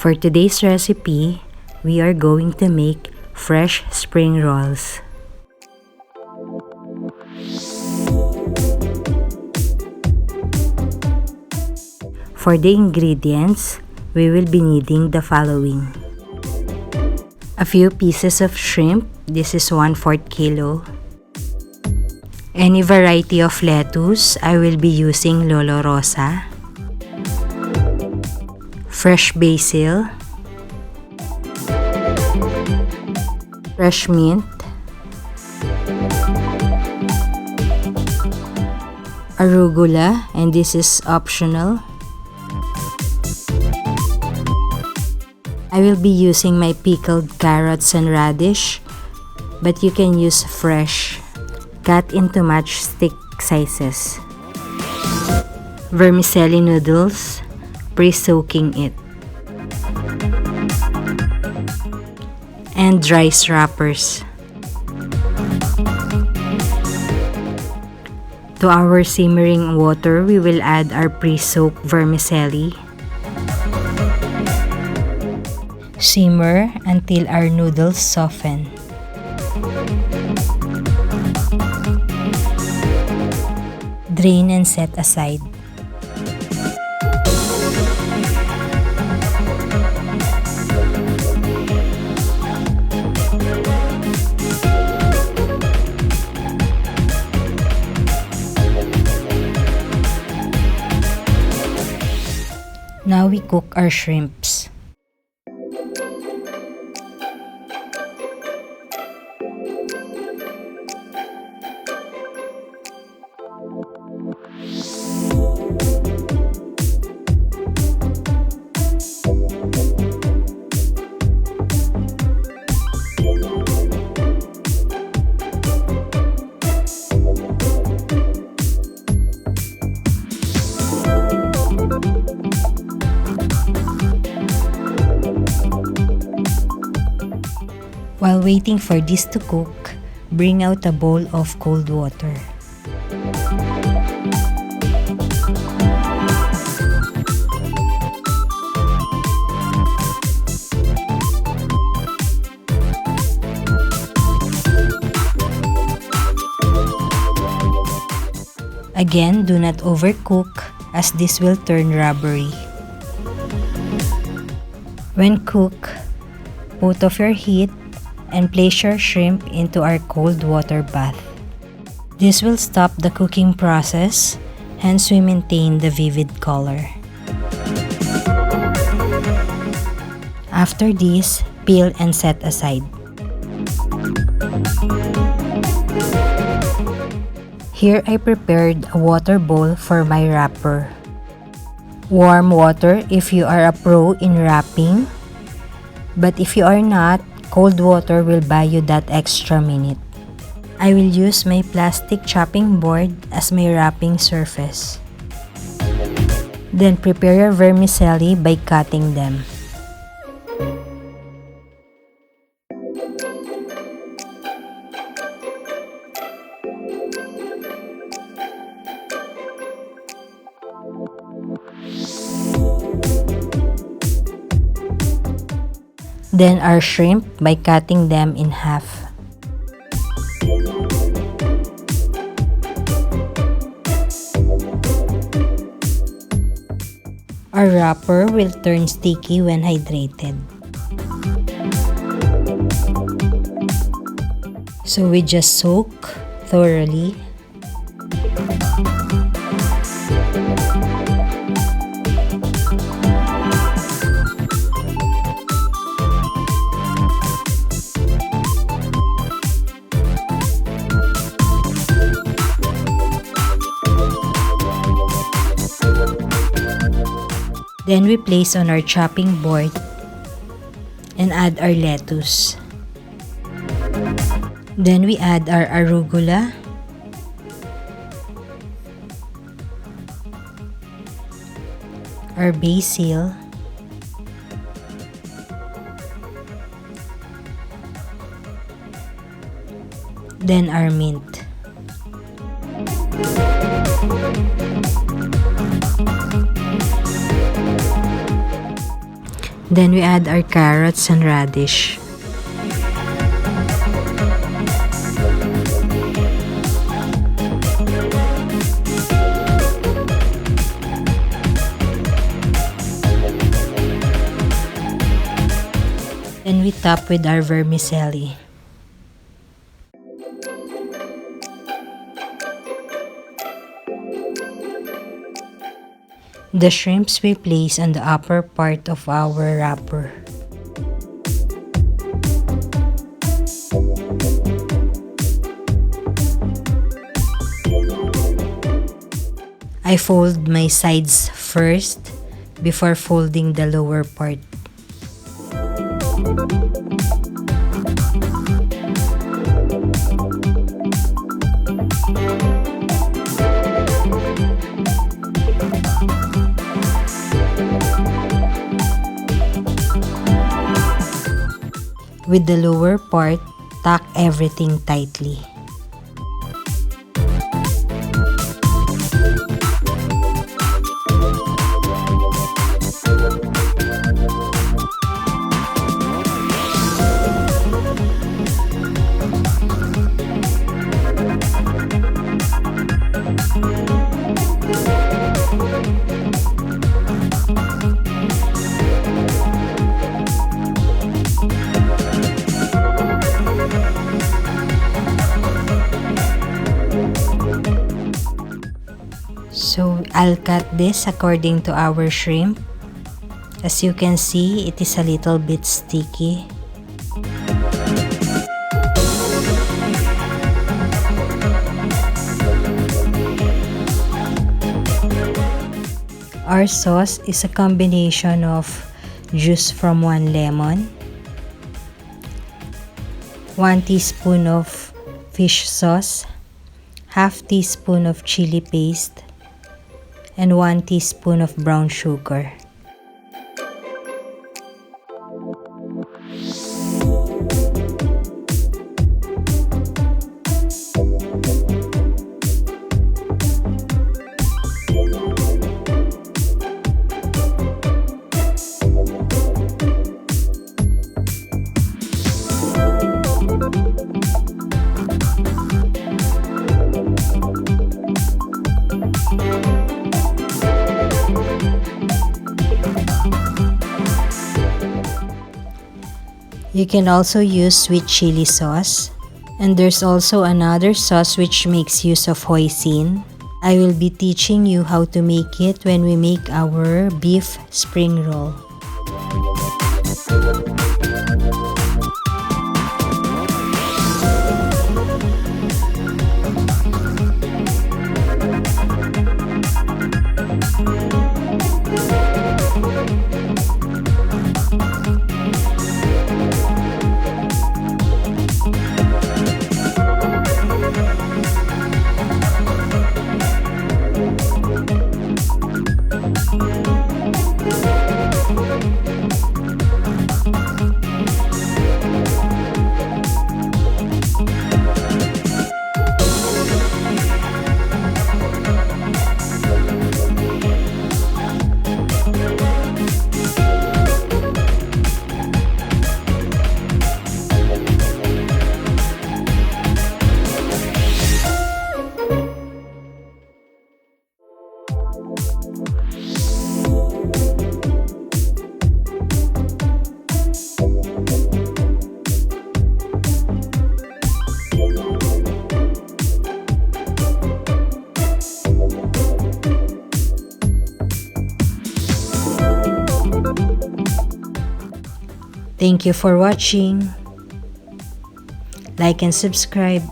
For today's recipe, we are going to make fresh spring rolls. For the ingredients, we will be needing the following. A few pieces of shrimp, this is 1/4 kilo. Any variety of lettuce, I will be using Lolo Rosa. Fresh basil. Fresh mint. Arugula, and this is optional. I will be using my pickled carrots and radish, but you can use fresh, cut into matchstick sizes. Vermicelli noodles, pre-soaking it. And rice wrappers. To our simmering water, we will add our pre-soaked vermicelli. Simmer until our noodles soften. Drain and set aside. Now we cook our shrimps. While waiting for this to cook, bring out a bowl of cold water. Again, do not overcook as this will turn rubbery. When cooked, put off your heat and place your shrimp into our cold water bath. This will stop the cooking process, hence we maintain the vivid color. After this, peel and set aside. Here I prepared a water bowl for my wrapper. Warm water if you are a pro in wrapping, but if you are not, cold water will buy you that extra minute. I will use my plastic chopping board as my wrapping surface. Then prepare your vermicelli by cutting them. Then our shrimp by cutting them in half. Our wrapper will turn sticky when hydrated. So we just soak thoroughly. Then we place on our chopping board and add our lettuce. Then we add our arugula, our basil, then our mint. then we add our carrots and radish. Then we top with our vermicelli. The shrimps we place on the upper part of our wrapper. I fold my sides first before folding the lower part. With the lower part, tack everything tightly. So I'll cut this according to our shrimp. As you can see, it is a little bit sticky. Our sauce is a combination of juice from 1 lemon, 1 teaspoon of fish sauce, half teaspoon of chili paste, and 1 teaspoon of brown sugar. You can also use sweet chili sauce. And there's also another sauce which makes use of hoisin. I will be teaching you how to make it when we make our beef spring roll. Thank you for watching. Like and subscribe.